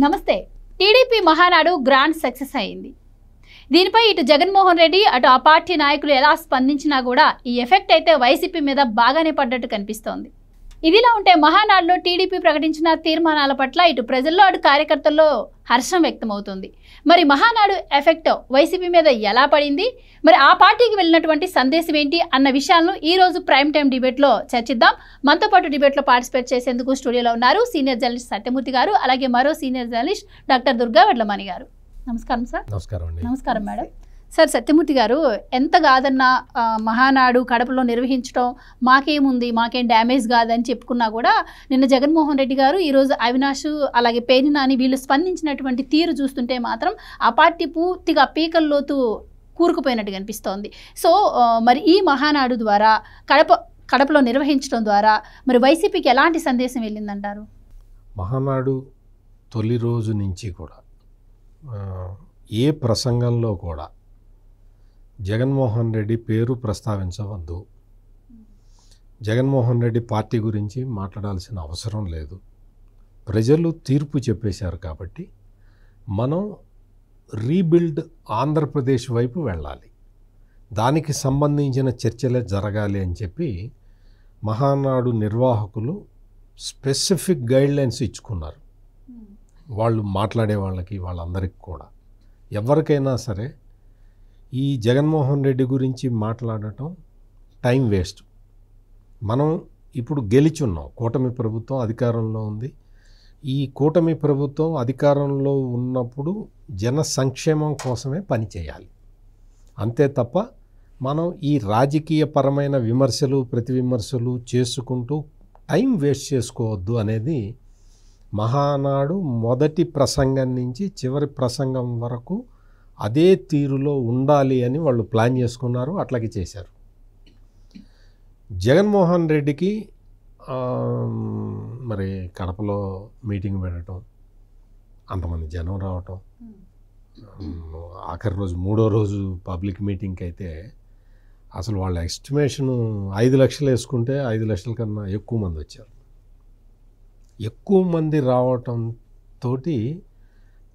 నమస్తే. TDP Mahanadu grand success అయింది. దీనిపై ఇటు జగన్మోహన్ రెడ్డి అటు ఆ పార్టీ నాయకులు ఎలా స్పందించినా కూడా ఈ ఎఫెక్ట్ అయితే వైసీపీ మీద బాగానే పడ్డట్టు కనిపిస్తోంది. ఇదిలా ఉంటే మహానాడులో టీడీపీ ప్రకటించిన తీర్మానాల పట్ల ఇటు ప్రజల్లో అటు కార్యకర్తల్లో హర్షం వ్యక్తమవుతుంది. మరి మహానాడు ఎఫెక్ట్ వైసీపీ మీద ఎలా పడింది, మరి ఆ పార్టీకి వెళ్ళినటువంటి సందేశం ఏంటి అన్న విషయాలను ఈ రోజు ప్రైమ్ టైం డిబేట్లో చర్చిద్దాం. మనతో పాటు డిబేట్లో పార్టిసిపేట్ చేసేందుకు స్టూడియోలో ఉన్నారు సీనియర్ జర్నలిస్ట్ సత్యమూర్తి గారు, అలాగే మరో senior journalist doctor Durga Vadlamani గారు. నమస్కారం సార్. నమస్కారం మేడం. సార్, సత్యమూర్తి గారు, ఎంత కాదన్నా మహానాడు కడపలో నిర్వహించడం మాకేం డ్యామేజ్ కాదని చెప్పుకున్నా కూడా నిన్న జగన్మోహన్ రెడ్డి గారు, ఈరోజు అవినాష్ అలాగే పేర్ని నాని వీళ్ళు స్పందించినటువంటి తీరు చూస్తుంటే మాత్రం ఆ పార్టీ పూర్తిగా పీకల్లోతు కూరుకుపోయినట్టు కనిపిస్తోంది. సో మరి ఈ మహానాడు ద్వారా కడపలో నిర్వహించడం ద్వారా మరి వైసీపీకి ఎలాంటి సందేశం వెళ్ళిందంటారు? మహానాడు తొలి రోజు నుంచి కూడా ఏ ప్రసంగంలో కూడా జగన్మోహన్ రెడ్డి పేరు ప్రస్తావించవద్దు, జగన్మోహన్ రెడ్డి పార్టీ గురించి మాట్లాడాల్సిన అవసరం లేదు, ప్రజలు తీర్పు చెప్పేశారు కాబట్టి మనం రీబిల్డ్ ఆంధ్రప్రదేశ్ వైపు వెళ్ళాలి, దానికి సంబంధించిన చర్చలే జరగాలి అని చెప్పి మహానాడు నిర్వాహకులు స్పెసిఫిక్ గైడ్లైన్స్ ఇచ్చుకున్నారు. వాళ్ళు మాట్లాడే వాళ్ళకి వాళ్ళందరికీ కూడా ఎవరికైనా సరే ఈ జగన్మోహన్ రెడ్డి గురించి మాట్లాడటం టైం వేస్ట్. మనం ఇప్పుడు గెలిచున్నాం, కూటమి ప్రభుత్వం అధికారంలో ఉంది. ఈ కూటమి ప్రభుత్వం అధికారంలో ఉన్నప్పుడు జన సంక్షేమం కోసమే పనిచేయాలి, అంతే తప్ప మనం ఈ రాజకీయపరమైన విమర్శలు ప్రతి విమర్శలు చేసుకుంటూ టైం వేస్ట్ చేసుకోవద్దు అనేది మహానాడు మొదటి ప్రసంగం నుంచి చివరి ప్రసంగం వరకు అదే తీరులో ఉండాలి అని వాళ్ళు ప్లాన్ చేసుకున్నారు, అట్లాగే చేశారు. జగన్మోహన్ రెడ్డికి మరి కడపలో మీటింగ్ పెట్టడం, అంతమంది జనం రావటం, ఆఖరి రోజు మూడో రోజు పబ్లిక్ మీటింగ్కి అయితే అసలు వాళ్ళ ఎస్టిమేషను 5 లక్షలు వేసుకుంటే 5 లక్షల కన్నా ఎక్కువ మంది వచ్చారు. ఎక్కువ మంది రావటంతో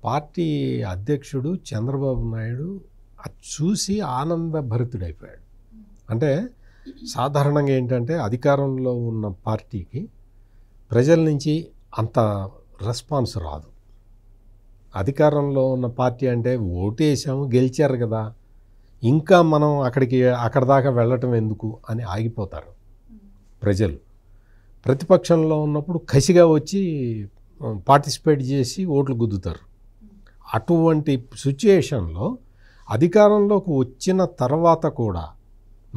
పార్టీ అధ్యక్షుడు చంద్రబాబు నాయుడు అది చూసి ఆనందభరితుడైపోయాడు. అంటే సాధారణంగా ఏంటంటే అధికారంలో ఉన్న పార్టీకి ప్రజల నుంచి అంత రెస్పాన్స్ రాదు. అధికారంలో ఉన్న పార్టీ అంటే ఓటేసాము గెలిచారు కదా, ఇంకా మనం అక్కడ దాకా వెళ్ళటం ఎందుకు అని ఆగిపోతారు ప్రజలు. ప్రతిపక్షంలో ఉన్నప్పుడు కసిగా వచ్చి పార్టిసిపేట్ చేసి ఓట్లు గుద్దుతారు. అటువంటి సిచ్యుయేషన్లో అధికారంలోకి వచ్చిన తర్వాత కూడా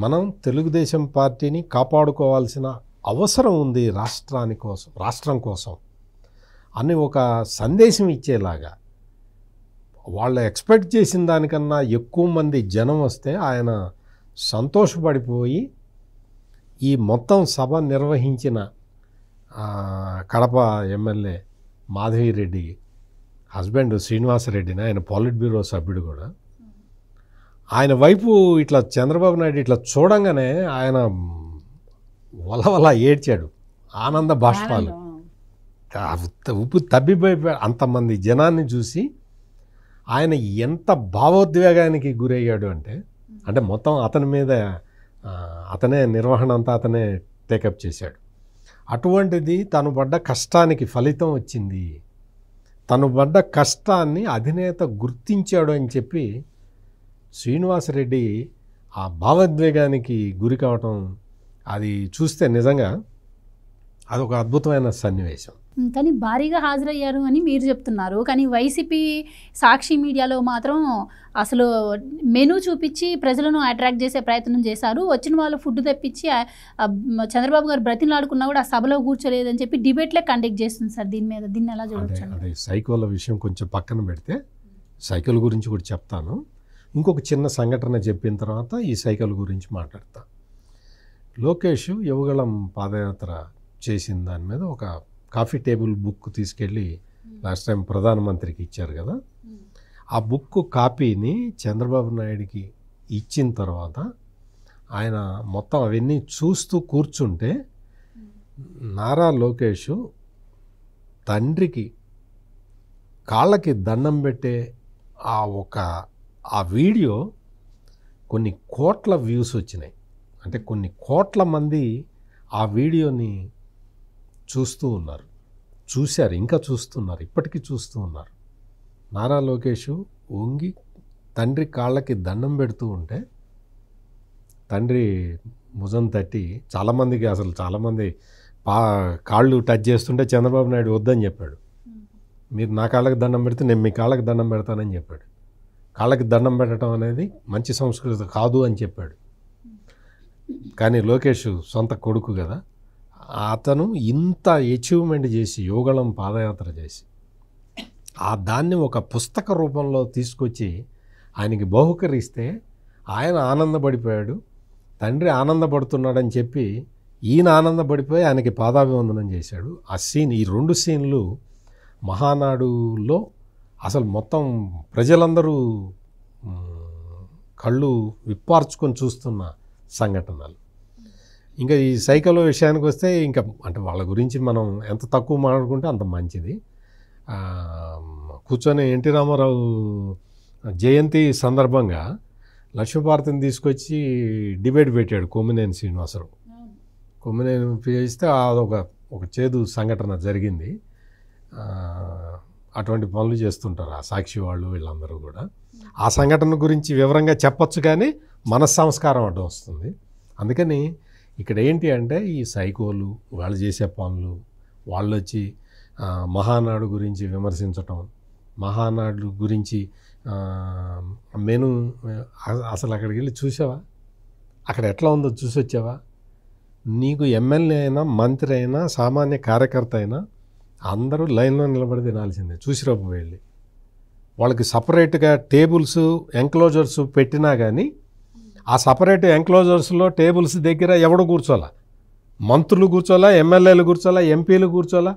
మనం తెలుగుదేశం పార్టీని కాపాడుకోవాల్సిన అవసరం ఉంది రాష్ట్రం కోసం అని ఒక సందేశం ఇచ్చేలాగా వాళ్ళు ఎక్స్పెక్ట్ చేసిన దానికన్నా ఎక్కువ మంది జనం వస్తే ఆయన సంతోషపడిపోయి ఈ మొత్తం సభ నిర్వహించిన కడప ఎమ్మెల్యే మాధవిరెడ్డి హస్బెండ్ శ్రీనివాసరెడ్డిని, ఆయన పాలిట్ బ్యూరో సభ్యుడు కూడా, ఆయన వైపు ఇట్లా చంద్రబాబు నాయుడు ఇట్లా చూడంగానే ఆయన వలవల ఏడ్చాడు, ఆనంద బాష్పాలు ఉప్పు తబ్బిపోయి. అంతమంది జనాన్ని చూసి ఆయన ఎంత భావోద్వేగానికి గురయ్యాడు అంటే మొత్తం అతని మీద అతనే నిర్వహణ అంతా అతనే టేకప్ చేశాడు. అటువంటిది తను పడ్డ కష్టానికి ఫలితం వచ్చింది, తను పడ్డ కష్టాన్ని అధినేత గుర్తించాడు అని చెప్పి శ్రీనివాసరెడ్డి ఆ భావోద్వేగానికి గురి కావటం, అది చూస్తే నిజంగా అదొక అద్భుతమైన సన్నివేశం. కానీ భారీగా హాజరయ్యారు అని మీరు చెప్తున్నారు, కానీ వైసీపీ సాక్షి మీడియాలో మాత్రం అసలు మెనూ చూపించి ప్రజలను అట్రాక్ట్ చేసే ప్రయత్నం చేశారు. వచ్చిన వాళ్ళు ఫుడ్ తెప్పించి చంద్రబాబు గారు బ్రతిలాడుకున్నా కూడా ఆ సభలో కూర్చోలేదని చెప్పి డిబేట్లే కండక్ట్ చేస్తుంది సార్. దీన్ని ఎలా చూడొచ్చు? అదే సైకోల విషయం కొంచెం పక్కన పెడితే సైకిల్ గురించి కూడా చెప్తాను. ఇంకొక చిన్న సంఘటన చెప్పిన తర్వాత ఈ సైకిల్ గురించి మాట్లాడతా. లోకేష్ యువగళం పాదయాత్ర చేసిన దాని మీద ఒక కాఫీ టేబుల్ బుక్ తీసుకెళ్ళి లాస్ట్ టైం ప్రధానమంత్రికి ఇచ్చారు కదా, ఆ బుక్ కాపీని చంద్రబాబు నాయుడికి ఇచ్చిన తర్వాత ఆయన మొత్తం అవన్నీ చూస్తూ కూర్చుంటే నారా లోకేష్ తండ్రికి కాళ్ళకి దండం పెట్టే ఆ వీడియో కొన్ని కోట్ల వ్యూస్ వచ్చినాయి. అంటే కొన్ని కోట్ల మంది ఆ వీడియోని చూశారు, ఇంకా చూస్తున్నారు, ఇప్పటికీ చూస్తూ ఉన్నారు. నారా లోకేష్ వంగి తండ్రి కాళ్ళకి దండం పెడుతూ ఉంటే తండ్రి భుజం తట్టి చాలామంది కాళ్ళు టచ్ చేస్తుంటే చంద్రబాబు నాయుడు వద్దని చెప్పాడు. మీరు నా కాళ్ళకి దండం పెడితే నేను మీ కాళ్ళకి దండం పెడతానని చెప్పాడు. కాళ్ళకి దండం పెట్టడం అనేది మంచి సంస్కృతి కాదు అని చెప్పాడు. కానీ లోకేష్ సొంత కొడుకు కదా, అతను ఇంత అచీవ్మెంట్ చేసి యోగళం పాదయాత్ర చేసి దాన్ని ఒక పుస్తక రూపంలో తీసుకొచ్చి ఆయనకి బహుకరిస్తే ఆయన ఆనందపడిపోయాడు. తండ్రి ఆనందపడుతున్నాడని చెప్పి ఈయన ఆనందపడిపోయి ఆయనకి పాదాభివందనం చేశాడు. ఈ 2 సీన్లు మహానాడులో అసలు మొత్తం ప్రజలందరూ కళ్ళు విప్పార్చుకొని చూస్తున్న సంఘటనలు. ఇంకా ఈ సైకిల్ విషయానికి వస్తే ఇంకా అంటే వాళ్ళ గురించి మనం ఎంత తక్కువ మాట్లాడుకుంటే అంత మంచిది. కూర్చొని ఎన్టీ రామారావు జయంతి సందర్భంగా లక్ష్మీభారతిని తీసుకొచ్చి డిబేట్ పెట్టాడు కొమ్మినేని శ్రీనివాసరావు. కొమ్మినేని చేస్తే ఒక చేదు సంఘటన జరిగింది. అటువంటి పనులు చేస్తుంటారు ఆ సాక్షి వాళ్ళు వీళ్ళందరూ కూడా. ఆ సంఘటన గురించి వివరంగా చెప్పచ్చు, కానీ మన సంస్కారం అడ్డం వస్తుంది. అందుకని ఇక్కడ ఏంటి అంటే ఈ సైకోలు వాళ్ళు చేసే పనులు, వాళ్ళు వచ్చి మహానాడు గురించి విమర్శించటం, మహానాడు గురించి అసలు అక్కడికి వెళ్ళి చూసావా, అక్కడ ఎట్లా ఉందో చూసి వచ్చావా? నీకు ఎమ్మెల్యే అయినా మంత్రి అయినా సామాన్య కార్యకర్త అయినా అందరూ లైన్లో నిలబడి తినాల్సిందే. చూసిరాపు వెళ్ళి వాళ్ళకి సపరేట్గా టేబుల్స్ ఎంక్లోజర్స్ పెట్టినా కానీ ఆ సపరేట్ ఎంక్లోజర్స్లో టేబుల్స్ దగ్గర ఎవడు కూర్చోాలా? మంత్రులు కూర్చోాలా, ఎమ్మెల్యేలు కూర్చోాలా, ఎంపీలు కూర్చోాలా,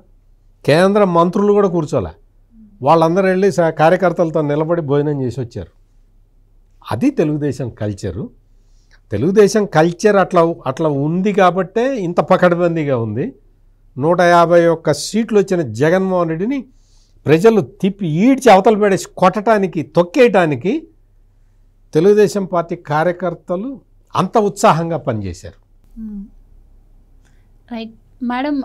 కేంద్ర మంత్రులు కూడా కూర్చోాలా. వాళ్ళందరూ వెళ్ళి కార్యకర్తలతో నిలబడి భోజనం చేసి వచ్చారు. అది తెలుగుదేశం కల్చరు. తెలుగుదేశం కల్చర్ అట్లా ఉంది కాబట్టే ఇంత పకడ్బందీగా ఉంది. 151 సీట్లు వచ్చిన జగన్మోహన్ రెడ్డిని ప్రజలు తిప్పి ఈడ్చి అవతల పడేసి కొట్టడానికి, తొక్కేయటానికి తెలుగుదేశం పార్టీ కార్యకర్తలు అంత ఉత్సాహంగా పనిచేశారు. రైట్ మేడం,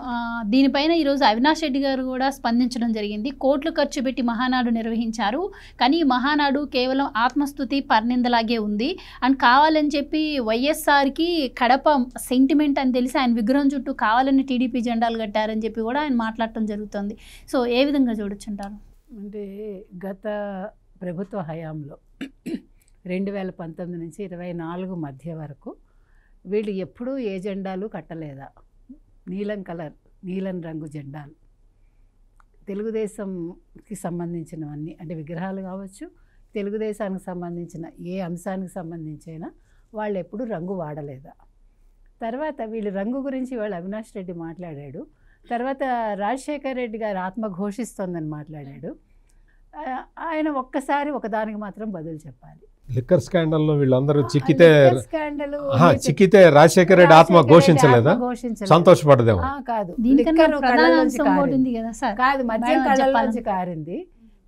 దీనిపైన ఈరోజు అవినాష్ రెడ్డి గారు కూడా స్పందించడం జరిగింది. కోట్లు ఖర్చు పెట్టి మహానాడు నిర్వహించారు, కానీ ఈ మహానాడు కేవలం ఆత్మస్తుతి పర్నిందలాగే ఉంది అని కావాలని చెప్పి వైఎస్ఆర్కి కడప సెంటిమెంట్ అని తెలిసి ఆయన విగ్రహం చుట్టూ కావాలని టీడీపీ జెండాలు కట్టారని చెప్పి కూడా ఆయన మాట్లాడటం జరుగుతుంది. సో ఏ విధంగా చూడొచ్చుంటారు? అంటే గత ప్రభుత్వ హయాంలో 2019 నుంచి 24 మధ్య వరకు వీళ్ళు ఎప్పుడూ ఏ జెండాలు కట్టలేదా? నీలం రంగు జెండాలు తెలుగుదేశంకి సంబంధించినవన్నీ, అంటే విగ్రహాలు కావచ్చు, తెలుగుదేశానికి సంబంధించిన ఏ అంశానికి సంబంధించైనా వాళ్ళు ఎప్పుడు రంగు వాడలేదా? తర్వాత వీళ్ళు రంగు గురించి వాళ్ళు అవినాష్ రెడ్డి మాట్లాడాడు. తర్వాత రాజశేఖర్ రెడ్డి గారు ఆత్మ ఘోషిస్తోందని మాట్లాడాడు. ఆయన ఒక్కసారి ఒకదానికి మాత్రం బదులు చెప్పాలి. లిక్కర్ స్కాండల్లో వీళ్ళందరూ చిక్కితే రాజశేఖర రెడ్డి ఆత్మ ఘోషించలేదా? సంతోషపడదేమో. కాదు, కాదు, మద్యం కళ్ళలోంచి కారింది.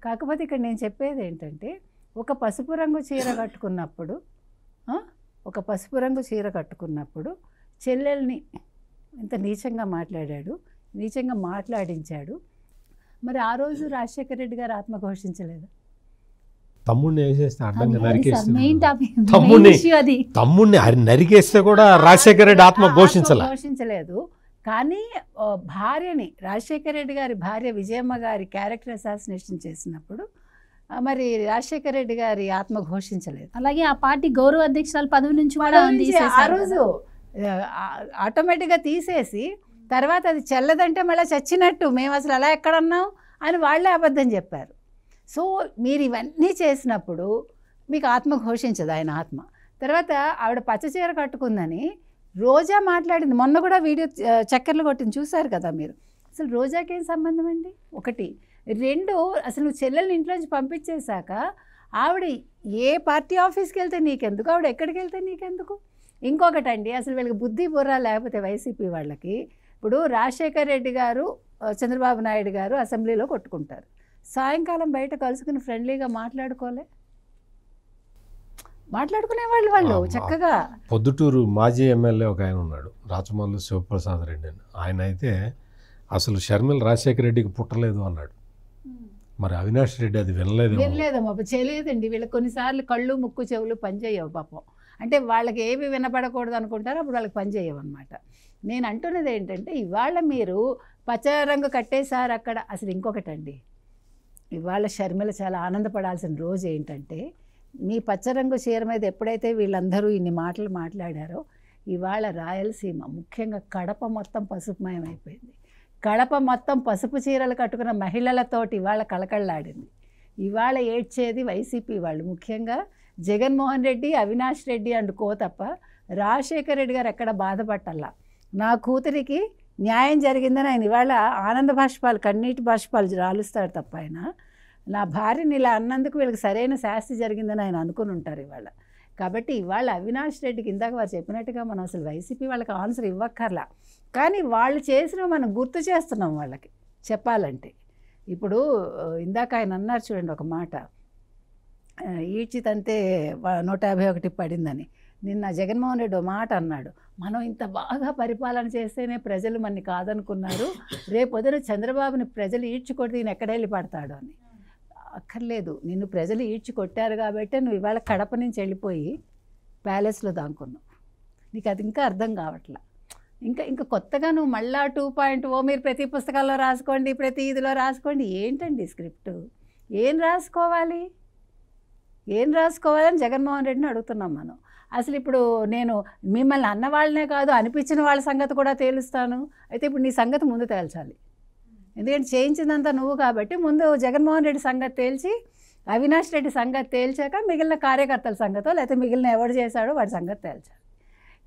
కాకపోతే ఇక్కడ నేను చెప్పేది ఏంటంటే, ఒక పసుపు రంగు చీర కట్టుకున్నప్పుడు చెల్లెల్ని ఇంత నీచంగా మాట్లాడాడు, నీచంగా మాట్లాడించాడు. మరి ఆ రోజు రాజశేఖర రెడ్డి గారు ఆత్మ ఘోషించలేదు? తమ్ముడిని వేసేస్తే అడ్డంగా తమ్ముడిని నరికేస్తే కూడా రాజశేఖర రెడ్డి ఆత్మ ఘోషించలేదు. కానీ భార్యని, రాజశేఖర రెడ్డి గారి భార్య విజయమ్మ గారి క్యారెక్టర్ అసాసినేషన్ చేసినప్పుడు మరి రాజశేఖర రెడ్డి గారి ఆత్మ ఘోషించలేదు. అలాగే ఆ పార్టీ గౌరవ అధ్యక్షురాలు పదవి నుంచి ఆ రోజు ఆటోమేటిక్గా తీసేసి తర్వాత అది చెల్లదంటే మళ్ళీ చచ్చినట్టు మేము అసలు అలా ఎక్కడన్నాం అని వాళ్ళే అబద్ధం చెప్పారు. సో మీరు ఇవన్నీ చేసినప్పుడు మీకు ఆత్మ ఘోషించదు ఆయన ఆత్మ. తర్వాత ఆవిడ పచ్చచీర కట్టుకుందని రోజా మాట్లాడింది, మొన్న కూడా వీడియో చక్కర్లు కొట్టింది, చూశారు కదా మీరు. అసలు రోజాకి ఏం సంబంధం అండి? ఒకటి. రెండు, అసలు నువ్వు చెల్లెల్ని ఇంట్లోంచి పంపించేశాక ఆవిడ ఏ పార్టీ ఆఫీస్కి వెళ్తే నీకెందుకు, ఆవిడ ఎక్కడికి వెళ్తే నీకెందుకు? ఇంకొకటండి, అసలు వీళ్ళకి బుద్ధి బుర్ర లేకపోతే వైసీపీ వాళ్ళకి, ఇప్పుడు రాజశేఖర్ రెడ్డి గారు, చంద్రబాబు నాయుడు గారు అసెంబ్లీలో కొట్టుకుంటారు, సాయంకాలం బయట కలుసుకుని ఫ్రెండ్లీగా మాట్లాడుకునేవాళ్ళు వాళ్ళు చక్కగా. పొద్దుటూరు మాజీ ఎమ్మెల్యే ఒక ఆయన ఉన్నాడు, రాచమల్లు శివప్రసాద్ రెడ్డి అని. ఆయన అయితే అసలు షర్మిల రాజశేఖర రెడ్డికి పుట్టలేదు అన్నాడు. మరి అవినాష్ రెడ్డి అది వినలేదమ్మా, చేయలేదండి. వీళ్ళకి కొన్నిసార్లు కళ్ళు ముక్కు చెవులు పనిచేయవు పాపం. అంటే వాళ్ళకి ఏవి వినపడకూడదు అనుకుంటారో అప్పుడు వాళ్ళకి పనిచేయవు అనమాట. నేను అంటున్నది ఏంటంటే, ఇవాళ మీరు పచ్చ రంగు కట్టేశారు అక్కడ. అసలు ఇంకొకటండి, ఇవాళ షర్మిల చాలా ఆనందపడాల్సిన రోజు ఏంటంటే, మీ పచ్చరంగు చీర మీద ఎప్పుడైతే వీళ్ళందరూ ఇన్ని మాటలు మాట్లాడారో, ఇవాళ రాయలసీమ ముఖ్యంగా కడప మొత్తం పసుపుమయం అయిపోయింది. కడప మొత్తం పసుపు చీరలు కట్టుకున్న మహిళలతోటి ఇవాళ కళకళలాడింది. ఇవాళ ఏడ్చేది వైసీపీ వాళ్ళు, ముఖ్యంగా జగన్మోహన్ రెడ్డి, అవినాష్ రెడ్డి అండ్ కో తప్ప రాజశేఖర రెడ్డి గారు ఎక్కడ బాధపట్టల్లా. నా కూతురికి న్యాయం జరిగిందని ఆయన ఇవాళ ఆనంద బాష్పాలు, కన్నీటి బాష్పాలు రాలుస్తాడు తప్ప ఆయన నా భార్యని ఇలా అన్నందుకు వీళ్ళకి సరైన శాస్తి జరిగిందని ఆయన అనుకుని ఉంటారు ఇవాళ. కాబట్టి ఇవాళ అవినాష్ రెడ్డికి ఇందాక వారు చెప్పినట్టుగా మనం అసలు వైసీపీ వాళ్ళకి ఆన్సర్ ఇవ్వక్కర్లా, కానీ వాళ్ళు చేసినవి మనం గుర్తు చేస్తున్నాం వాళ్ళకి చెప్పాలంటే. ఇప్పుడు ఇందాక ఆయన అన్నారు చూడండి ఒక మాట, ఈడ్చితంతే 151 పడిందని. నిన్న జగన్మోహన్ రెడ్డి ఒక మాట అన్నాడు, మనం ఇంత బాగా పరిపాలన చేస్తేనే ప్రజలు మనని కాదనుకున్నారు, రేపొద్దున చంద్రబాబుని ప్రజలు ఈడ్చుకొట్టి ఈయన ఎక్కడెళ్ళి పడతాడు అని. అక్కర్లేదు, నిన్ను ప్రజలు ఈడ్చి కొట్టారు కాబట్టి నువ్వు ఇవాళ కడప నుంచి వెళ్ళిపోయి ప్యాలెస్లో దాక్కున్నావు. నీకు అది ఇంకా అర్థం కావట్లా. ఇంకా కొత్తగా నువ్వు మళ్ళా 2.0 మీరు ప్రతి పుస్తకాల్లో రాసుకోండి, ప్రతి ఇదిలో రాసుకోండి. ఏంటండి స్క్రిప్టు? ఏం రాసుకోవాలని జగన్మోహన్ రెడ్డిని అడుగుతున్నాం మనం. అసలు ఇప్పుడు నేను మిమ్మల్ని అన్నవాళ్ళనే కాదు, అనిపించిన వాళ్ళ సంగతి కూడా తేలుస్తాను. అయితే ఇప్పుడు నీ సంగతి ముందు తేల్చాలి, ఎందుకంటే చేయించిందంతా నువ్వు కాబట్టి. ముందు జగన్మోహన్ రెడ్డి సంగతి తేల్చి, అవినాష్ రెడ్డి సంగతి తేల్చాక మిగిలిన కార్యకర్తల సంగతో లేకపోతే మిగిలిన ఎవడు చేశాడో వాడి సంగతి తేల్చాలి.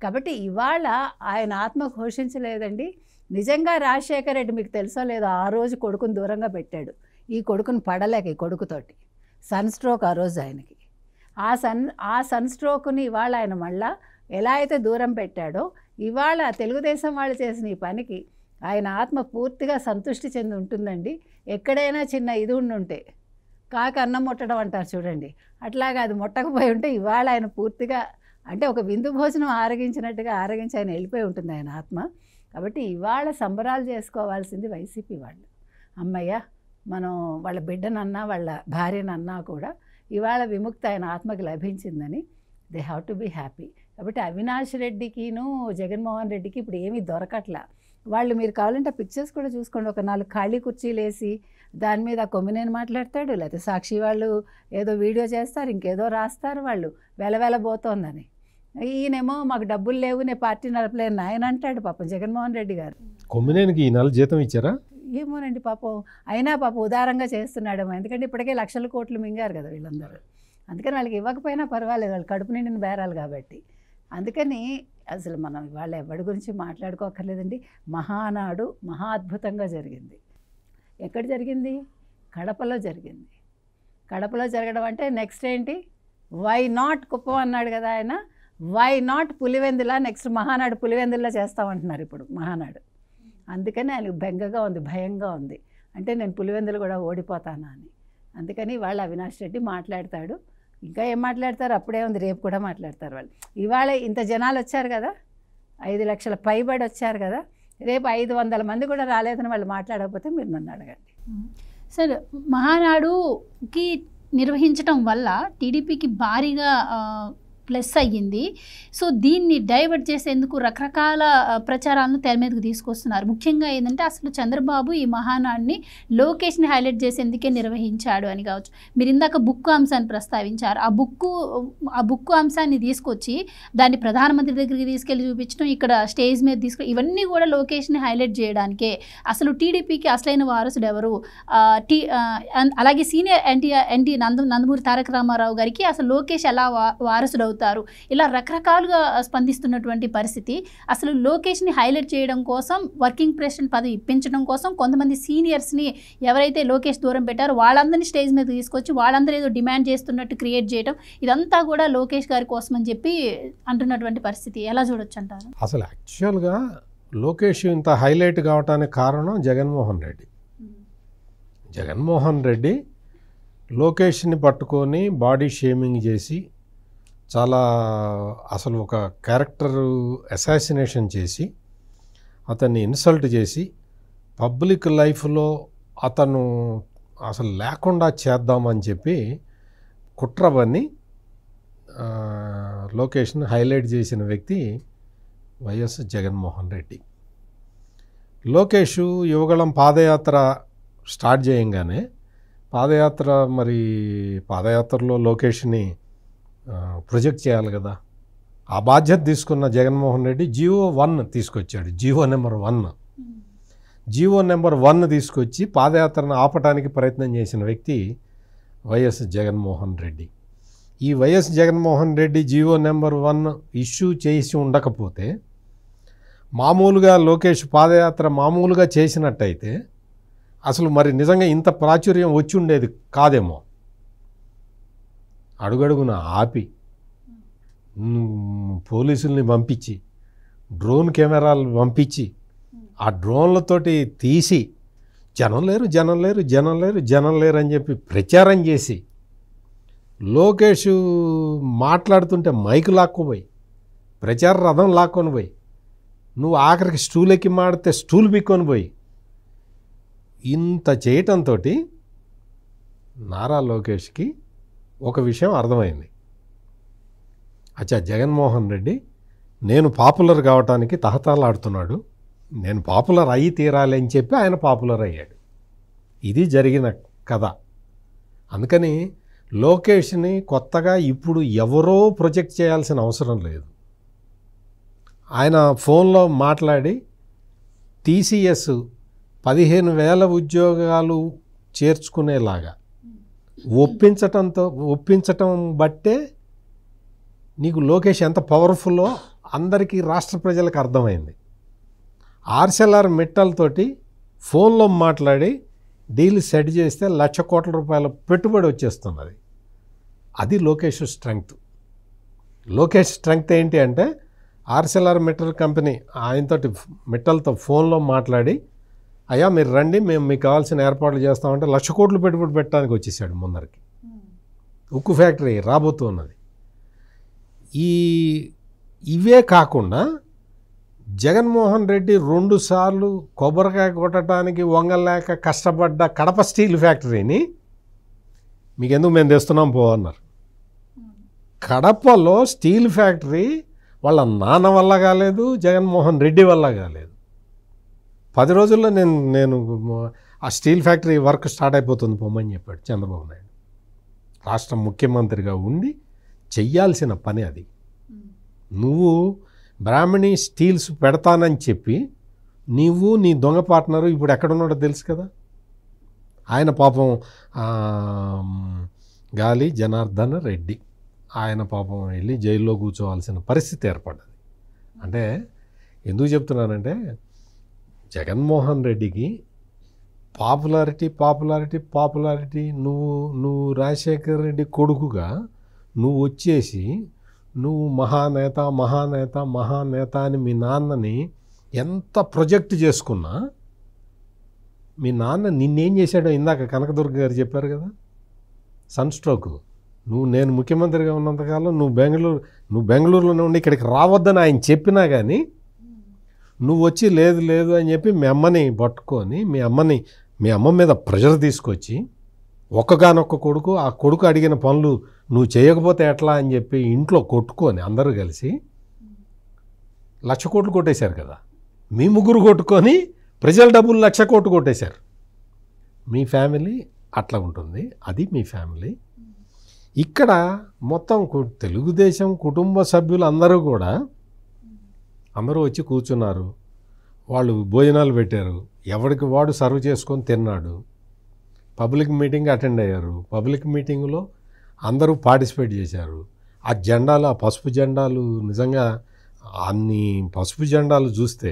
కాబట్టి ఇవాళ ఆయన ఆత్మ ఘోషించలేదండి. నిజంగా రాజశేఖర రెడ్డి మీకు తెలుసో లేదో ఆ రోజు కొడుకుని దూరంగా పెట్టాడు. ఈ కొడుకుని పడలేక ఈ కొడుకుతోటి సన్ స్ట్రోక్ ఆ రోజు ఆయనకి. ఆ సన్ స్ట్రోక్ని ఇవాళ ఆయన మళ్ళా ఎలా అయితే దూరం పెట్టాడో, ఇవాళ తెలుగుదేశం వాళ్ళు చేసిన ఈ పనికి ఆయన ఆత్మ పూర్తిగా సంతృష్టి చెంది ఉంటుందండి. ఎక్కడైనా చిన్న ఇది ఉండుంటే కాకి అన్నం ముట్టడం అంటారు చూడండి, అట్లాగా అది ముట్టకపోయి ఉంటే ఇవాళ ఆయన పూర్తిగా అంటే ఒక విందు భోజనం ఆరగించినట్టుగా ఆరగించి ఆయన వెళ్ళిపోయి ఉంటుంది ఆయన ఆత్మ. కాబట్టి ఇవాళ సంబరాలు చేసుకోవాల్సింది వైసీపీ వాళ్ళు. అమ్మయ్య, మనం వాళ్ళ బిడ్డనన్నా వాళ్ళ భార్యనన్నా కూడా ఇవాళ విముక్తి ఆయన ఆత్మకి లభించిందని they have to be happy. కాబట్టి అవినాష్ రెడ్డికిను జగన్మోహన్ రెడ్డికి ఇప్పుడు ఏమీ దొరకట్లా. వాళ్ళు మీరు కావాలంటే పిక్చర్స్ కూడా చూసుకోండి, ఒక 4 ఖాళీ కుర్చీలు వేసి దాని మీద కొమ్మినేని మాట్లాడతాడు, లేకపోతే సాక్షి వాళ్ళు ఏదో వీడియో చేస్తారు, ఇంకేదో రాస్తారు, వాళ్ళు వెలవెలబోతోందని. ఈయనేమో మాకు డబ్బులు లేవు, నేను పార్టీ నడపలేను ఆయన అంటాడు. పాపం జగన్మోహన్ రెడ్డి గారు కొమ్మినేనికి ఈ నెల జీతం ఇచ్చారా? ఏమోనండి పాపం, అయినా పాపం ఉదారంగా చేస్తున్నాడేమో, ఎందుకంటే ఇప్పటికే లక్షల కోట్లు మింగారు కదా వీళ్ళందరూ. అందుకని వాళ్ళకి ఇవ్వకపోయినా పర్వాలేదు, వాళ్ళు కడుపు నిండిన బేరాలు కాబట్టి. అందుకని అసలు మనం ఇవాళ ఎవరి గురించి మాట్లాడుకోకర్లేదండి. మహానాడు మహా అద్భుతంగా జరిగింది. ఎక్కడ జరిగింది? కడపలో జరిగింది. కడపలో జరగడం అంటే నెక్స్ట్ ఏంటి? వై నాట్ కుప్పం అన్నాడు కదా ఆయన, why not Pulivendula, next Mahanadu పులివెందుల్లో చేస్తామంటున్నారు ఇప్పుడు మహానాడు. అందుకని ఆయనకు బెంగగా ఉంది, భయంగా ఉంది, అంటే నేను పులివెందులు కూడా ఓడిపోతానా అని. అందుకని వాళ్ళు అవినాష్ రెడ్డి మాట్లాడతాడు. ఇంకా ఏం మాట్లాడతారు? అప్పుడే ఉంది, రేపు కూడా మాట్లాడతారు వాళ్ళు. ఇవాళ ఇంత జనాలు వచ్చారు కదా, 5 లక్షల పైబడి వచ్చారు కదా, రేపు 500 మంది కూడా రాలేదని వాళ్ళు మాట్లాడకపోతే మీరు నన్ను అడగండి. సార్, మహానాడుకి నిర్వహించడం వల్ల టీడీపీకి భారీగా ప్లస్ అయ్యింది. సో దీన్ని డైవర్ట్ చేసేందుకు రకరకాల ప్రచారాలను తెర మీదకు తీసుకొస్తున్నారు. ముఖ్యంగా ఏంటంటే అసలు చంద్రబాబు ఈ మహానాడిని లోకేష్ని హైలైట్ చేసేందుకే నిర్వహించాడు అని కావచ్చు. మీరు ఇందాక బుక్ అంశాన్ని ప్రస్తావించారు. ఆ బుక్ అంశాన్ని తీసుకొచ్చి దాన్ని ప్రధానమంత్రి దగ్గరికి తీసుకెళ్ళి చూపించడం, ఇక్కడ స్టేజ్ మీద తీసుకెళ్ళి, ఇవన్నీ కూడా లోకేష్ని హైలైట్ చేయడానికే. అసలు టీడీపీకి అసలైన వారసుడు ఎవరు, అలాగే సీనియర్ ఎన్టీ నందమూరి తారక రామారావు గారికి అసలు లోకేష్ ఎలా వారసుడు అవుతారు, ఇలా రకరకాలుగా స్పందిస్తున్నటువంటి పరిస్థితి. అసలు లోకేష్ని హైలైట్ చేయడం కోసం, వర్కింగ్ ప్రెసిడెంట్ పదవి ఇప్పించడం కోసం కొంతమంది సీనియర్స్ని ఎవరైతే లోకేష్ దూరం పెట్టారో వాళ్ళందరినీ స్టేజ్ మీద తీసుకొచ్చి వాళ్ళందరూ ఏదో డిమాండ్ చేస్తున్నట్టు క్రియేట్ చేయడం, ఇదంతా కూడా లోకేష్ గారి కోసం అని చెప్పి అంటున్నటువంటి పరిస్థితి ఎలా చూడొచ్చు అంటారు? అసలు యాక్చువల్గా లోకేష్ ఇంత హైలైట్ కావడానికి కారణం జగన్మోహన్ రెడ్డి. జగన్మోహన్ రెడ్డి లోకేష్ని పట్టుకొని బాడీ షేమింగ్ చేసి చాలా అసలు ఒక క్యారెక్టర్ అసాసినేషన్ చేసి అతన్ని ఇన్సల్ట్ చేసి పబ్లిక్ లైఫ్లో అతను అసలు లేకుండా చేద్దామని చెప్పి కుట్రవని లోకేష్ని హైలైట్ చేసిన వ్యక్తి వైఎస్ జగన్మోహన్ రెడ్డి. లోకేష్ యువగళం పాదయాత్ర స్టార్ట్ చేయంగానే పాదయాత్రలో లోకేష్ని ప్రొజెక్ట్ చేయాలి కదా. ఆ బాధ్యత తీసుకున్న జగన్మోహన్ రెడ్డి జీవో 1 తీసుకొచ్చాడు. జీవో నెంబర్ 1 తీసుకొచ్చి పాదయాత్రను ఆపటానికి ప్రయత్నం చేసిన వ్యక్తి వైఎస్ జగన్మోహన్ రెడ్డి. ఈ YS Jaganmohan Reddy GO number 1 issue చేసి ఉండకపోతే మామూలుగా లోకేష్ పాదయాత్ర మామూలుగా చేసినట్టయితే అసలు మరి నిజంగా ఇంత ప్రాచుర్యం వచ్చి ఉండేది కాదేమో. అడుగడుగున ఆపి పోలీసుల్ని పంపించి డ్రోన్ కెమెరాలు పంపించి ఆ డ్రోన్లతోటి తీసి జనం లేరు అని చెప్పి ప్రచారం చేసి లోకేష్ మాట్లాడుతుంటే మైక్ లాక్కుపోయి ప్రచార రథం లాక్కొని పోయి నువ్వు ఆఖరికి స్టూల్ ఎక్కి మాడితే స్టూల్ పిక్కొని పోయి ఇంత చేయటంతో నారా లోకేష్కి ఒక విషయం అర్థమైంది. అచ్చా, జగన్మోహన్ రెడ్డి నేను పాపులర్ కావటానికి తహతలాడుతున్నాడు, నేను పాపులర్ అయ్యి తీరాలి అని చెప్పి ఆయన పాపులర్ అయ్యాడు. ఇది జరిగిన కథ. అందుకని లోకేష్ని కొత్తగా ఇప్పుడు ఎవరో ప్రొజెక్ట్ చేయాల్సిన అవసరం లేదు. ఆయన ఫోన్లో మాట్లాడి TCS 15,000 ఉద్యోగాలు చేర్చుకునేలాగా ఒప్పించటం బట్టే నీకు లోకేష్ ఎంత పవర్ఫుల్లో అందరికీ రాష్ట్ర ప్రజలకు అర్థమైంది. ఆర్సెల్ఆర్ మిట్టల్తోటి ఫోన్లో మాట్లాడి డీల్ సెట్ చేస్తే 1,00,000 కోట్ల రూపాయల పెట్టుబడి వచ్చేస్తున్నది. అది లోకేష్ స్ట్రెంగ్త్. లోకేష్ స్ట్రెంగ్త్ ఏంటి అంటే ఆర్సెల్ఆర్ మిట్టల్ కంపెనీ ఆయనతోటి మిట్టల్తో ఫోన్లో మాట్లాడి అయ్యా మీరు రండి, మేము మీకు కావాల్సిన ఏర్పాట్లు చేస్తామంటే 1,00,000 కోట్లు పెట్టుబడి పెట్టడానికి వచ్చేసాడు ముందరికి. ఉక్కు ఫ్యాక్టరీ రాబోతున్నది. ఇవే కాకుండా జగన్మోహన్ రెడ్డి 2 సార్లు కొబ్బరికాయ కొట్టడానికి వంగలేక కష్టపడ్డ కడప స్టీల్ ఫ్యాక్టరీని మీకెందుకు మేము తెస్తున్నాం పో అన్నారు. కడపలో స్టీల్ ఫ్యాక్టరీ వాళ్ళ నాన్న వల్ల కాలేదు, జగన్మోహన్ రెడ్డి వల్ల కాలేదు. 10 రోజుల్లో నేను ఆ స్టీల్ ఫ్యాక్టరీ వర్క్ స్టార్ట్ అయిపోతుంది పొమ్మని చెప్పాడు చంద్రబాబు నాయుడు. రాష్ట్ర ముఖ్యమంత్రిగా ఉండి చెయ్యాల్సిన పని అది. నువ్వు బ్రాహ్మణి స్టీల్స్ పెడతానని చెప్పి నీవు నీ దొంగ పార్ట్నరు ఇప్పుడు ఎక్కడున్నాడో తెలుసు కదా. ఆయన పాపం గాలి జనార్దన్ రెడ్డి ఆయన పాపం వెళ్ళి జైల్లో కూర్చోవాల్సిన పరిస్థితి ఏర్పడ్డది. అంటే ఎందుకు చెప్తున్నానంటే జగన్మోహన్ రెడ్డికి పాపులారిటీ నువ్వు రాజశేఖర్ రెడ్డి కొడుకుగా నువ్వు వచ్చేసి నువ్వు మహానేత అని మీ నాన్నని ఎంత ప్రొజెక్ట్ చేసుకున్నా మీ నాన్న నిన్నేం చేశాడో ఇందాక కనకదుర్గ గారు చెప్పారు కదా, సన్ స్ట్రోక్. నేను ముఖ్యమంత్రిగా ఉన్నంతకాలం నువ్వు బెంగళూరులోనే ఉండి ఇక్కడికి రావద్దని ఆయన చెప్పినా కానీ నువ్వు వచ్చి లేదు అని చెప్పి మీ అమ్మని పట్టుకొని మీ అమ్మ మీద ప్రెషర్ తీసుకొచ్చి ఒక్కగానొక్క కొడుకు, ఆ కొడుకు అడిగిన పనులు నువ్వు చేయకపోతే ఎట్లా అని చెప్పి ఇంట్లో కొట్టుకొని అందరూ కలిసి 1,00,000 కోట్లు కొట్టేశారు కదా. మీ ముగ్గురు కొట్టుకొని ప్రజల డబ్బులు 1,00,000 కోట్లు కొట్టేశారు. మీ ఫ్యామిలీ అట్లా ఉంటుంది, అది మీ ఫ్యామిలీ. ఇక్కడ మొత్తం తెలుగుదేశం కుటుంబ సభ్యులు అందరూ వచ్చి కూర్చున్నారు. వాళ్ళు భోజనాలు పెట్టారు, ఎవరికి వాడు సర్వ్ చేసుకొని తిన్నాడు. పబ్లిక్ మీటింగ్ అటెండ్ అయ్యారు. పబ్లిక్ మీటింగ్లో అందరూ పార్టిసిపేట్ చేశారు. ఆ పసుపు జెండాలు నిజంగా అన్ని పసుపు జెండాలు చూస్తే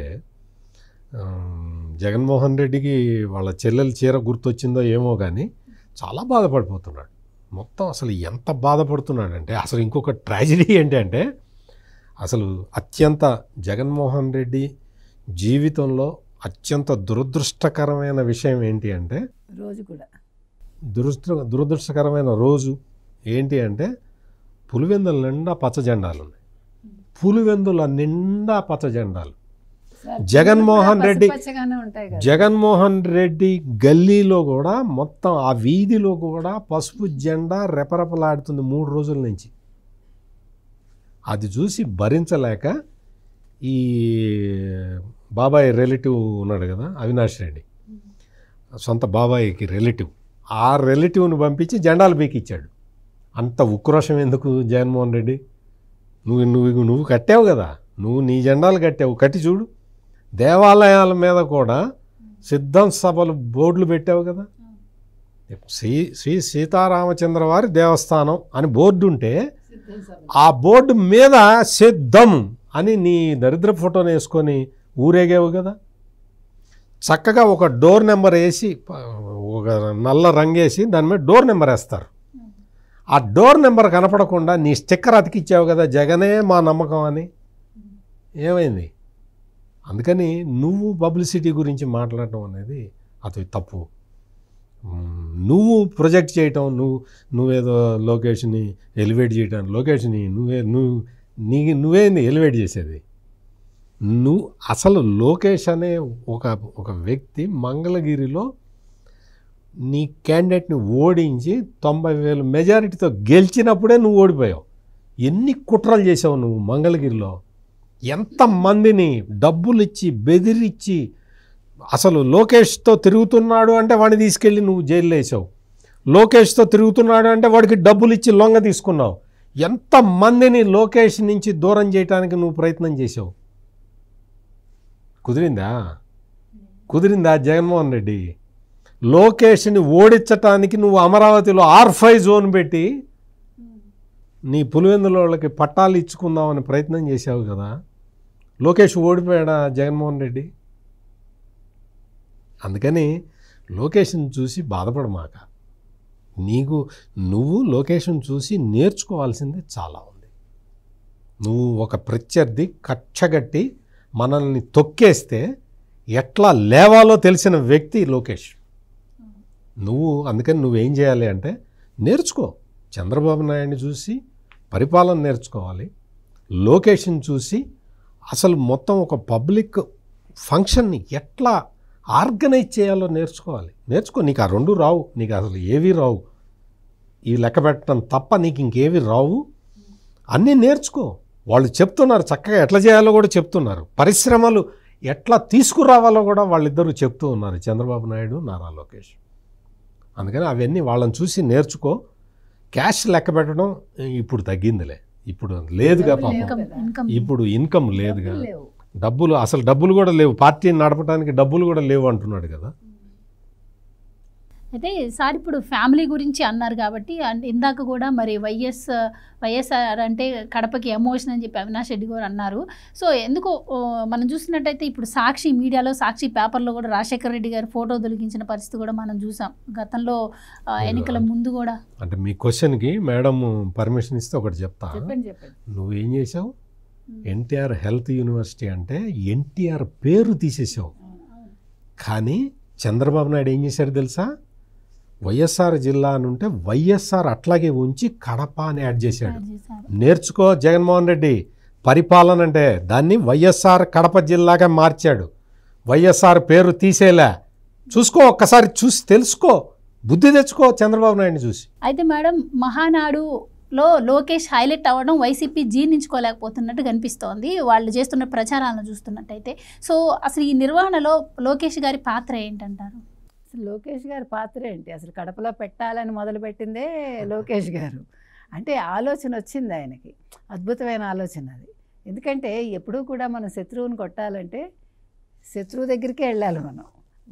జగన్మోహన్ రెడ్డికి వాళ్ళ చెల్లెల చీర గుర్తొచ్చిందో ఏమో కానీ చాలా బాధపడిపోతున్నాడు. మొత్తం అసలు ఎంత బాధపడుతున్నాడంటే అసలు ఇంకొక ట్రాజడీ ఏంటంటే అసలు జగన్మోహన్ రెడ్డి జీవితంలో అత్యంత దురదృష్టకరమైన విషయం ఏంటి అంటే రోజు కూడా దురదృష్టకరమైన రోజు ఏంటి అంటే పులివెందుల నిండా పచ్చ జెండాలు ఉన్నాయి. పులివెందుల నిండా పచ్చ జెండాలు. జగన్మోహన్ రెడ్డి గల్లీలో కూడా మొత్తం ఆ వీధిలో కూడా పసుపు జెండా రెపరెపలాడుతుంది 3 రోజుల నుంచి. అది చూసి భరించలేక ఈ బాబాయ్ రిలేటివ్ ఉన్నాడు కదా, అవినాష్ రెడ్డి, సొంత బాబాయికి రిలేటివ్, ఆ రిలేటివ్ని పంపించి జెండాలు పీకిచ్చాడు. అంత ఉక్రోషం ఎందుకు జగన్మోహన్ రెడ్డి? నువ్వు కట్టావు కదా, నువ్వు నీ జెండాలు కట్టావు, కట్టి చూడు. దేవాలయాల మీద కూడా సిద్ధం సభలు బోర్డులు పెట్టావు కదా. శ్రీ సీతారామచంద్ర వారి దేవస్థానం అని బోర్డు ఉంటే ఆ బోర్డు మీద సిద్ధం అని నీ దరిద్ర ఫోటోని వేసుకొని ఊరేగేవు కదా. చక్కగా ఒక డోర్ నెంబర్ వేసి, ఒక నల్ల రంగేసి దాని మీద డోర్ నెంబర్ వేస్తారు. ఆ డోర్ నెంబర్ కనపడకుండా నీ స్టిక్కర్ అతికిచ్చావు కదా, జగనే మా నమ్మకం అని. ఏమైంది? అందుకని నువ్వు పబ్లిసిటీ గురించి మాట్లాడటం అనేది అది తప్పు. నువ్వు ప్రొజెక్ట్ చేయటం, నువ్వేదో లోకేష్ని ఎలివేట్ చేయటం, లోకేష్ని నువ్వేంది ఎలివేట్ చేసేది? నువ్వు అసలు లోకేష్ అనే ఒక వ్యక్తి మంగళగిరిలో నీ క్యాండిడేట్ని ఓడించి 90,000 మెజారిటీతో గెలిచినప్పుడే నువ్వు ఓడిపోయావు. ఎన్ని కుట్రలు చేసావు నువ్వు మంగళగిరిలో? ఎంతమందిని డబ్బులు ఇచ్చి బెదిరించి, అసలు లోకేష్తో తిరుగుతున్నాడు అంటే వాడిని తీసుకెళ్ళి నువ్వు జైల్లో వేసావు. లోకేష్తో తిరుగుతున్నాడు అంటే వాడికి డబ్బులు ఇచ్చి లొంగ తీసుకున్నావు. ఎంతమందిని లోకేష్ నుంచి దూరం చేయడానికి నువ్వు ప్రయత్నం చేసావు. కుదిరిందా జగన్మోహన్ రెడ్డి? లోకేష్ని ఓడించటానికి నువ్వు అమరావతిలో R5 జోన్ పెట్టి నీ పులివెందుల వాళ్ళకి పట్టాలు ఇచ్చుకుందామని ప్రయత్నం చేశావు కదా. లోకేష్ ఓడిపోయాడా జగన్మోహన్ రెడ్డి? అందుకని లోకేష్ని చూసి బాధపడమాక. నువ్వు లోకేష్ని చూసి నేర్చుకోవాల్సింది చాలా ఉంది. నువ్వు ఒక ప్రత్యర్థి కక్షగట్టి మనల్ని తొక్కేస్తే ఎట్లా లేవాలో తెలిసిన వ్యక్తి లోకేష్. అందుకని నువ్వేం చేయాలి అంటే నేర్చుకో. చంద్రబాబు నాయుడిని చూసి పరిపాలన నేర్చుకోవాలి. లోకేష్ని చూసి అసలు మొత్తం ఒక పబ్లిక్ ఫంక్షన్ని ఎట్లా ఆర్గనైజ్ చేయాలో నేర్చుకోవాలి. నీకు ఆ 2 రావు, నీకు అసలు ఏవి రావు. ఇవి లెక్క పెట్టడం తప్ప నీకు ఇంకేవి రావు. అన్నీ నేర్చుకో. వాళ్ళు చెప్తున్నారు, చక్కగా ఎట్లా చేయాలో కూడా చెప్తున్నారు. పరిశ్రమలు ఎట్లా తీసుకురావాలో కూడా వాళ్ళిద్దరూ చెప్తూ ఉన్నారు, చంద్రబాబు నాయుడు, నారా లోకేష్. అందుకని అవన్నీ వాళ్ళని చూసి నేర్చుకో. క్యాష్ లెక్క పెట్టడం ఇప్పుడు తగ్గిందిలే, ఇప్పుడు లేదుగా పాపం. ఇప్పుడు ఇన్కమ్ లేదుగా, డబ్బులు కూడా లేవు, పార్టీని నడపడానికి డబ్బులు కూడా లేవు అంటున్నాడు కదా. అయితే సార్ ఇప్పుడు ఫ్యామిలీ గురించి అన్నారు కాబట్టి, ఇందాక కూడా మరి వైఎస్ఆర్ అంటే కడపకి ఎమోషన్ అని చెప్పి అవినాష్ రెడ్డి గారు అన్నారు. సో ఎందుకో మనం చూసినట్టయితే ఇప్పుడు సాక్షి మీడియాలో, సాక్షి పేపర్లో కూడా రాజశేఖర రెడ్డి గారి ఫోటో తొలగించిన పరిస్థితి కూడా మనం చూసాం గతంలో ఎన్నికల ముందు కూడా. అంటే మీ క్వశ్చన్కి మేడం పర్మిషన్ ఇస్తే ఒకటి చెప్తా. నువ్వేం చేసావు? ఎన్టీఆర్ హెల్త్ యూనివర్సిటీ అంటే ఎన్టీఆర్ పేరు తీసేసావు. కానీ చంద్రబాబు నాయుడు ఏం చేశాడు తెలుసా? వైఎస్ఆర్ జిల్లా నుంటే వైఎస్ఆర్ అట్లాగే ఉంచి కడప అని యాడ్ చేశాడు. నేర్చుకో జగన్మోహన్ రెడ్డి. పరిపాలన అంటే దాన్ని వైఎస్ఆర్ కడప జిల్లాగా మార్చాడు. వైఎస్ఆర్ పేరు తీసేలా. చూసుకో, ఒక్కసారి చూసి తెలుసుకో, బుద్ధి తెచ్చుకో చంద్రబాబు నాయుడిని చూసి. అయితే మేడం, మహానాడులో లోకేష్ హైలైట్ అవ్వడం వైసీపీ జీర్ణించుకోలేకపోతున్నట్టు కనిపిస్తోంది వాళ్ళు చేస్తున్న ప్రచారాలను చూస్తున్నట్టయితే. సో అసలు ఈ నిర్వహణలో లోకేష్ గారి పాత్ర ఏంటంటారు? లోకేష్ గారి పాత్ర ఏంటి? అసలు కడపలో పెట్టాలని మొదలుపెట్టిందే లోకేష్ గారు. అంటే ఆలోచన వచ్చింది ఆయనకి, అద్భుతమైన ఆలోచన అది. ఎందుకంటే ఎప్పుడూ కూడా మనం శత్రువుని కొట్టాలంటే శత్రువు దగ్గరికే వెళ్ళాలి మనం.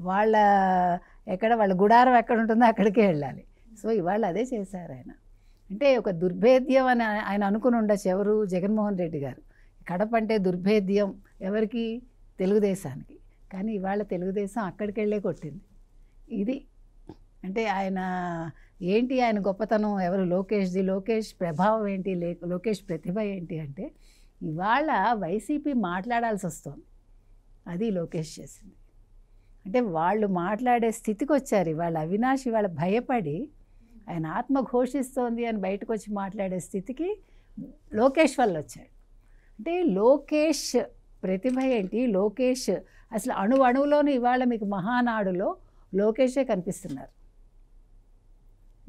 వాళ్ళ గుడారం ఎక్కడ ఉంటుందో అక్కడికే వెళ్ళాలి. సో ఇవాళ అదే చేశారు ఆయన. అంటే ఒక దుర్భేద్యం అని ఆయన అనుకుని ఉండొచ్చు ఎవరు? జగన్మోహన్ రెడ్డి గారు. కడప అంటే దుర్భేద్యం ఎవరికి? తెలుగుదేశానికి. కానీ ఇవాళ తెలుగుదేశం అక్కడికి వెళ్ళే కొట్టింది. ఇది అంటే ఆయన గొప్పతనం ఎవరు? లోకేష్ది. లోకేష్ ప్రభావం ఏంటి? లోకేష్ ప్రతిభ ఏంటి అంటే ఇవాళ వైసీపీ మాట్లాడాల్సి వస్తుంది. అది లోకేష్ చేసింది. అంటే వాళ్ళు మాట్లాడే స్థితికి వచ్చారు. ఇవాళ అవినాష్ ఇవాళ భయపడి ఆయన ఆత్మ ఘోషిస్తోంది అని బయటకు వచ్చి మాట్లాడే స్థితికి లోకేష్ వల్ల వచ్చాడు. అంటే లోకేష్ ప్రతిభ ఏంటి, లోకేష్ అసలు అణువులోనూ ఇవాళ మీకు మహానాడులో లోకేషే కనిపిస్తున్నారు.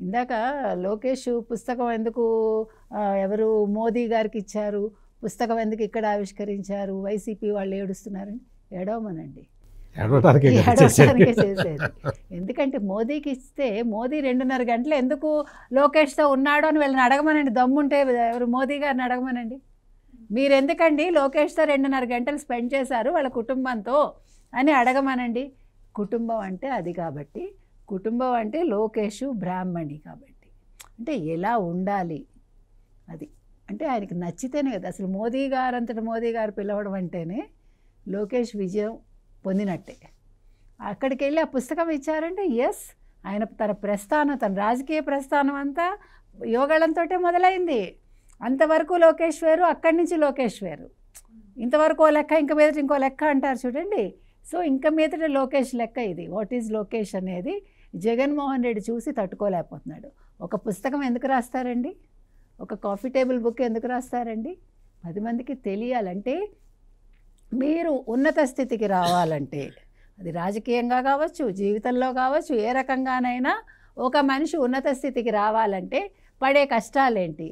ఇందాక లోకేష్ పుస్తకం ఎందుకు ఎవరు మోదీ గారికి ఇచ్చారు, పుస్తకం ఎందుకు ఇక్కడ ఆవిష్కరించారు, వైసీపీ వాళ్ళు ఏడుస్తున్నారని ఏడవమనండి, ఏడవడానికే చేసేది. ఎందుకంటే మోదీకి ఇస్తే మోదీ 2.5 గంటలు ఎందుకు లోకేష్తో ఉన్నాడు అని వీళ్ళని అడగమనండి. దమ్ముంటే ఎవరు మోదీ గారిని అడగమనండి, మీరు ఎందుకండి లోకేష్తో 2.5 గంటలు స్పెండ్ చేశారు వాళ్ళ కుటుంబంతో అని అడగమనండి. కుటుంబం అంటే అది కాబట్టి, కుటుంబం అంటే లోకేష్ బ్రాహ్మణి కాబట్టి, అంటే ఎలా ఉండాలి అది అంటే ఆయనకి నచ్చితేనే కదా. అసలు మోదీ గారు అంతటా మోదీ గారు పిలవడం అంటేనే లోకేష్ విజయం పొందినట్టే. అక్కడికి వెళ్ళి ఆ పుస్తకం ఇచ్చారంటే ఎస్, ఆయన తన ప్రస్థానం, తన రాజకీయ ప్రస్థానం అంతా యోగాళంతో మొదలైంది. అంతవరకు లోకేష్ వేరు, అక్కడి నుంచి లోకేష్ వేరు. ఇంతవరకు ఓ లెక్క, ఇంక మీదట ఇంకో లెక్క అంటారు చూడండి. సో ఇంక మీదట లోకేష్ లెక్క ఇది. వాట్ ఈజ్ లోకేష్ అనేది జగన్మోహన్ రెడ్డి చూసి తట్టుకోలేకపోతున్నాడు. ఒక పుస్తకం ఎందుకు రాస్తారండి, ఒక కాఫీ టేబుల్ బుక్ ఎందుకు రాస్తారండి? 10 మందికి తెలియాలంటే, మీరు ఉన్నత స్థితికి రావాలంటే, అది రాజకీయంగా కావచ్చు, జీవితంలో కావచ్చు, ఏ రకంగానైనా ఒక మనిషి ఉన్నత స్థితికి రావాలంటే పడే కష్టాలేంటి,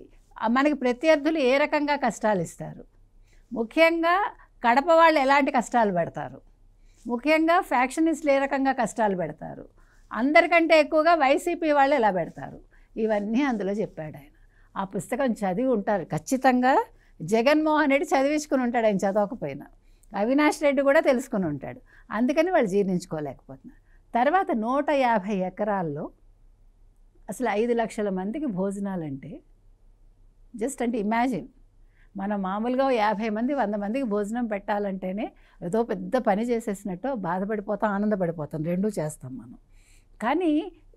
మనకి ప్రత్యర్థులు ఏ రకంగా కష్టాలు ఇస్తారు, ముఖ్యంగా కడప వాళ్ళు ఎలాంటి కష్టాలు పెడతారు, ముఖ్యంగా ఫ్యాక్షనిస్టులు ఏ రకంగా కష్టాలు పెడతారు, అందరికంటే ఎక్కువగా వైసీపీ వాళ్ళు ఎలా పెడతారు, ఇవన్నీ అందులో చెప్పాడు ఆయన. ఆ పుస్తకం చదివి ఉంటారు ఖచ్చితంగా. జగన్మోహన్ రెడ్డి చదివించుకుని ఉంటాడు, ఆయన చదవకపోయినా. అవినాష్ రెడ్డి కూడా తెలుసుకుని ఉంటాడు. అందుకని వాళ్ళు జీర్ణించుకోలేకపోతున్నారు. తర్వాత 150 ఎకరాల్లో అసలు 5 లక్షల మందికి భోజనాలంటే జస్ట్ అంటే ఇమాజిన్, మనం మామూలుగా 50 మంది 100 మందికి భోజనం పెట్టాలంటేనే ఏదో పెద్ద పని చేసేసినట్టు బాధపడిపోతాం, ఆనందపడిపోతాం, రెండూ చేస్తాం మనం. కానీ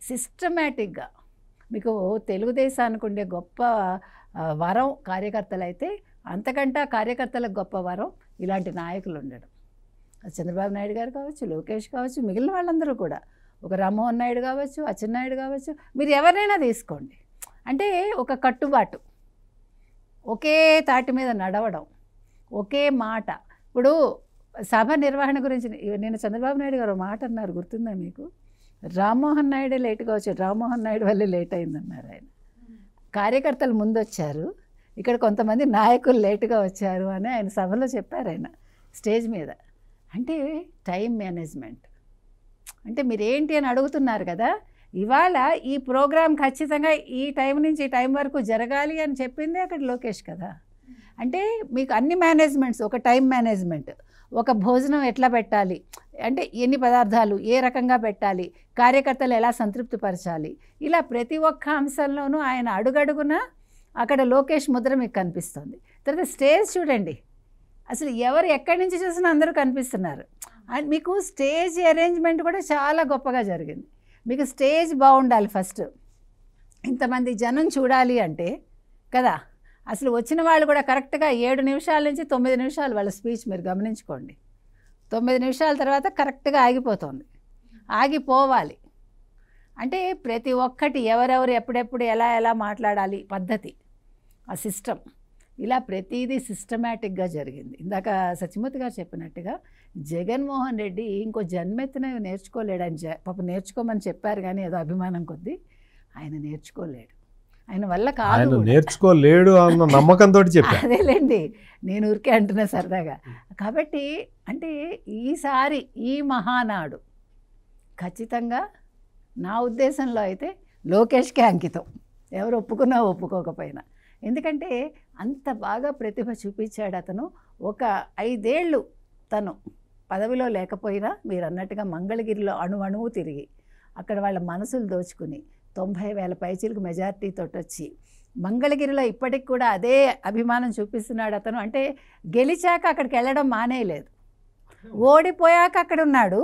సిస్టమేటిక్గా మీకు తెలుగుదేశానికి ఉండే గొప్ప వరం కార్యకర్తలు అయితే, అంతకంటే కార్యకర్తలకు గొప్ప వరం ఇలాంటి నాయకులు ఉండడం. చంద్రబాబు నాయుడు గారు కావచ్చు, లోకేష్ కావచ్చు, మిగిలిన వాళ్ళందరూ కూడా, ఒక రామ్మోహన్ నాయుడు కావచ్చు, అచ్చెన్నాయుడు కావచ్చు, మీరు ఎవరైనా తీసుకోండి. అంటే ఒక కట్టుబాటు, ఒకే తాటి మీద నడవడం, ఒకే మాట. ఇప్పుడు సభ నిర్వహణ గురించి నేను చంద్రబాబు నాయుడు గారు మాట అన్నారు, గుర్తుందా మీకు? రామ్మోహన్ నాయుడే లేటుగా వచ్చాడు, రామ్మోహన్ నాయుడు వల్లే లేట్ అయిందన్నారు ఆయన. కార్యకర్తలు ముందు వచ్చారు, ఇక్కడ కొంతమంది నాయకులు లేటుగా వచ్చారు అని ఆయన సభలో చెప్పారు ఆయన స్టేజ్ మీద. అంటే టైం మేనేజ్మెంట్ అంటే మీరేంటి అని అడుగుతున్నారు కదా. ఇవాళ ఈ ప్రోగ్రాం ఖచ్చితంగా ఈ టైం నుంచి ఈ టైం వరకు జరగాలి అని చెప్పిందే అక్కడ లోకేష్ కదా. అంటే మీకు అన్ని మేనేజ్మెంట్స్, ఒక టైం మేనేజ్మెంట్, ఒక భోజనం ఎట్లా పెట్టాలి అంటే ఎన్ని పదార్థాలు ఏ రకంగా పెట్టాలి, కార్యకర్తలు ఎలా సంతృప్తిపరచాలి, ఇలా ప్రతి ఒక్క అంశంలోనూ ఆయన అడుగడుగున అక్కడ లోకేష్ ముద్ర మీకు కనిపిస్తుంది. తర్వాత స్టేజ్ చూడండి, అసలు ఎవరు ఎక్కడి నుంచి చూసినా అందరూ కనిపిస్తున్నారు. అండ్ మీకు స్టేజ్ అరేంజ్మెంట్ కూడా చాలా గొప్పగా జరిగింది. మీకు స్టేజ్ బాగుండాలి ఫస్ట్, ఇంతమంది జనం చూడాలి అంటే కదా. అసలు వచ్చిన వాళ్ళు కూడా కరెక్ట్గా 7 నిమిషాల నుంచి 9 నిమిషాలు వాళ్ళ స్పీచ్ మీరు గమనించుకోండి. 9 నిమిషాల తర్వాత కరెక్ట్గా ఆగిపోతుంది, ఆగిపోవాలి. అంటే ప్రతి ఒక్కటి ఎవరెవరు ఎప్పుడెప్పుడు ఎలా ఎలా మాట్లాడాలి, పద్ధతి, ఆ సిస్టమ్, ఇలా ప్రతిదీ సిస్టమేటిక్గా జరిగింది. ఇందాక సత్యమూర్తి గారు చెప్పినట్టుగా జగన్మోహన్ రెడ్డి ఇంకో జన్మెత్తిన నేర్చుకోలేడు. ఆయన పాప నేర్చుకోమని చెప్పారు కానీ ఏదో అభిమానం కొద్దీ ఆయన నేర్చుకోలేడు, ఆయన వల్ల కాదు, నేర్చుకోలేడు అన్న నమ్మకంతో చెప్పారు. అదేలేండి, నేను ఊరికే అంటున్నా సరదాగా. కాబట్టి అంటే ఈసారి ఈ మహానాడు ఖచ్చితంగా నా ఉద్దేశంలో అయితే లోకేష్కే అంకితం, ఎవరు ఒప్పుకున్నా ఒప్పుకోకపోయినా. ఎందుకంటే అంత బాగా ప్రతిభ చూపించాడు అతను. ఒక 5 ఏళ్ళు తను పదవిలో లేకపోయినా మీరు అన్నట్టుగా మంగళగిరిలో అణువు తిరిగి అక్కడ వాళ్ళ మనసులు దోచుకుని 90,000 పైచీలకు మెజార్టీతో వచ్చి మంగళగిరిలో ఇప్పటికి కూడా అదే అభిమానం చూపిస్తున్నాడు అతను. అంటే గెలిచాక అక్కడికి వెళ్ళడం మానేయలేదు, ఓడిపోయాక అక్కడ ఉన్నాడు,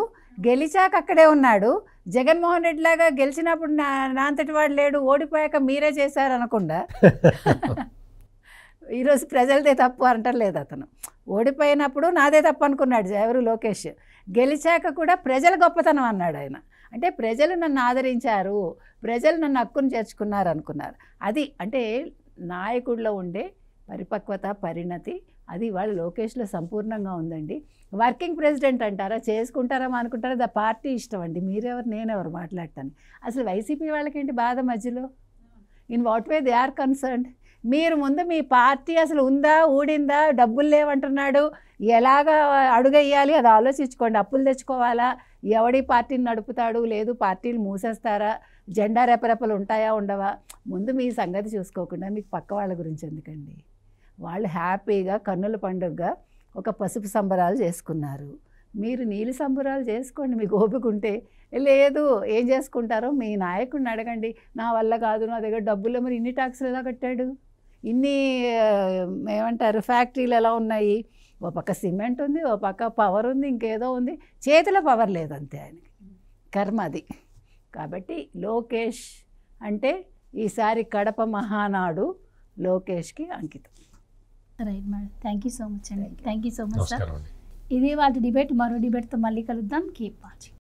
గెలిచాక అక్కడే ఉన్నాడు. జగన్మోహన్ రెడ్డి లాగా గెలిచినప్పుడు నా అంతటి వాడు లేడు, ఓడిపోయాక మీరే చేశారు అనకుండా ఈరోజు ప్రజలదే తప్పు అంటలేదు అతను. ఓడిపోయినప్పుడు నాదే తప్పు అనుకున్నాడు ఎవరు, లోకేష్. గెలిచాక కూడా ప్రజల గొప్పతనం అన్నాడు ఆయన. అంటే ప్రజలు నన్ను ఆదరించారు, ప్రజలు నన్ను హక్కును చేర్చుకున్నారు అనుకున్నారు. అది అంటే నాయకుడిలో ఉండే పరిపక్వత, పరిణతి, అది వాళ్ళ లోకేష్లో సంపూర్ణంగా ఉందండి. వర్కింగ్ ప్రెసిడెంట్ అంటారా, చేసుకుంటారా అనుకుంటారా, ద పార్టీ ఇష్టం అండి. మీరెవరు నేనెవరు మాట్లాడటాను. అసలు వైసీపీ వాళ్ళకేంటి బాధ మధ్యలో? In what way they are concerned? మీరు ముందు మీ పార్టీ అసలు ఉందా, ఊడిందా, డబ్బులు లేవంటున్నాడు, ఎలాగా అడుగేయాలి అది ఆలోచించుకోండి. అప్పులు తెచ్చుకోవాలా, ఎవడి పార్టీని నడుపుతాడు, లేదు పార్టీలు మూసేస్తారా, జెండా రెపరెపలు ఉంటాయా ఉండవా, ముందు మీ సంగతి చూసుకోకుండా మీకు పక్క వాళ్ళ గురించి ఎందుకండి? వాళ్ళు హ్యాపీగా కన్నుల పండుగగా ఒక పసుపు సంబరాలు చేసుకున్నారు. మీరు నీలి సంబరాలు చేసుకోండి మీకు ఓపిక ఉంటే. లేదు ఏం చేసుకుంటారో మీ నాయకుడిని అడగండి. నా వల్ల కాదు, నా దగ్గర డబ్బులు, మరి ఇన్ని ట్యాక్సులు ఎలా కట్టాడు, ఇన్ని ఏమంటారు ఫ్యాక్టరీలు ఎలా ఉన్నాయి, ఓ పక్క సిమెంట్ ఉంది, ఓ పక్క పవర్ ఉంది, ఇంకేదో ఉంది, చేతిలో పవర్ లేదు అంతే ఆయనకి, కర్మ అది. కాబట్టి లోకేష్ అంటే ఈసారి కడప మహానాడు లోకేష్కి అంకితం. Right madam, thank you so much అండి. Thank you so much sir. నమస్కారం అండి. ఇది వాళ్ళ డిబేట్. మరో డిబేట్తో మళ్ళీ కలుద్దాం. Keep watching.